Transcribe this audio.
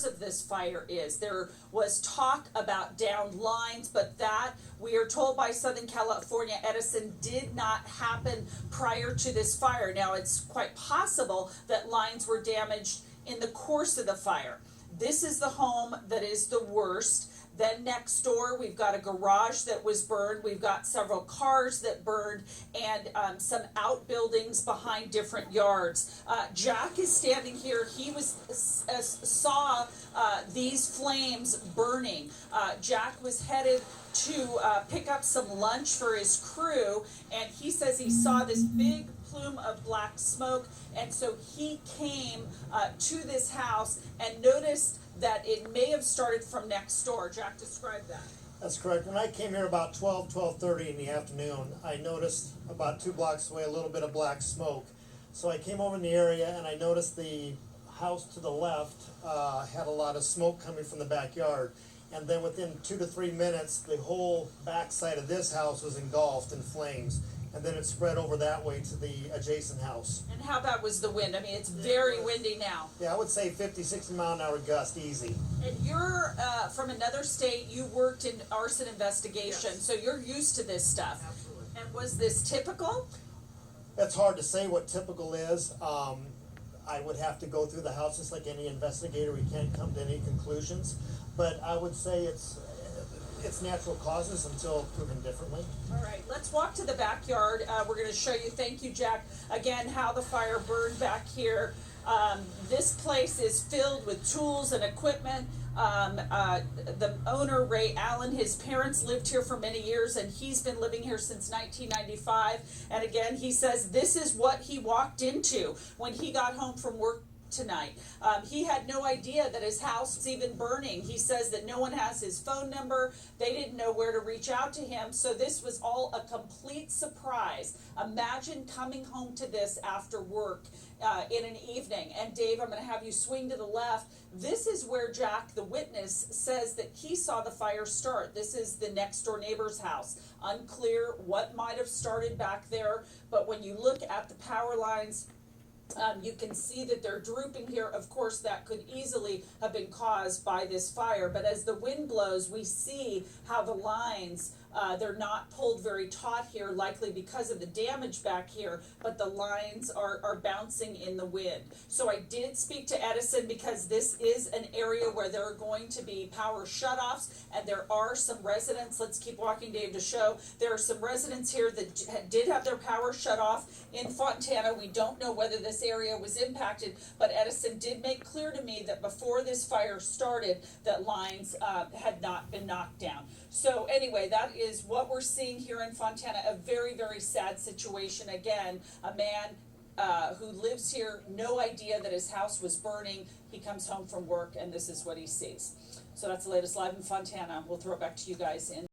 cause of this fire is. There was talk about downed lines, but that, we are told by Southern California Edison, did not happen prior to this fire. Now, it's quite possible that lines were damaged in the course of the fire. This is the home that is the worst. Then next door, we've got a garage that was burned. We've got several cars that burned, and some outbuildings behind different yards. Jack is standing here. He saw these flames burning. Jack was headed to pick up some lunch for his crew, and he says he saw this big plume of black smoke, and so he came to this house and noticed that it may have started from next door. Jack, describe that. That's correct. When I came here about 12:30 in the afternoon, I noticed about 2 blocks away a little bit of black smoke. So I came over in the area and I noticed the house to the left had a lot of smoke coming from the backyard. And then within 2 to 3 minutes, the whole backside of this house was engulfed in flames. And then it spread over that way to the adjacent house. And how bad was the wind? I mean, it's very windy now. Yeah, I would say 50, 60 mile an hour gust, easy. And you're from another state. You worked in arson investigation, Yes. so you're used to this stuff. Absolutely. And was this typical? It's hard to say what typical is. I would have to go through the house just like any investigator. We can't come to any conclusions. But I would say it's natural causes until proven differently. All right, let's walk to the backyard. We're going to show you, thank you, Jack, again, how the fire burned back here. This place is filled with tools and equipment. The owner, Ray Allen, his parents lived here for many years, and he's been living here since 1995. And again, he says this is what he walked into when he got home from work tonight. He had no idea that his house was even burning. He says that no one has his phone number. They didn't know where to reach out to him. So this was all a complete surprise. Imagine coming home to this after work in an evening. And Dave, I'm going to have you swing to the left. This is where Jack, the witness, says that he saw the fire start. This is the next door neighbor's house. Unclear what might have started back there, but when you look at the power lines, you can see that they're drooping here. Of course, that could easily have been caused by this fire. But as the wind blows, we see how the lines, they're not pulled very taut here, likely because of the damage back here, but the lines are bouncing in the wind. So I did speak to Edison because this is an area where there are going to be power shutoffs, and there are some residents, let's keep walking, Dave, to show, there are some residents here that did have their power shut off in Fontana. We don't know whether this area was impacted, but Edison did make clear to me that before this fire started, that lines had not been knocked down. So anyway, that is what we're seeing here in Fontana, a very, very sad situation. Again, a man who lives here, no idea that his house was burning. He comes home from work and this is what he sees. So that's the latest live in Fontana. We'll throw it back to you guys in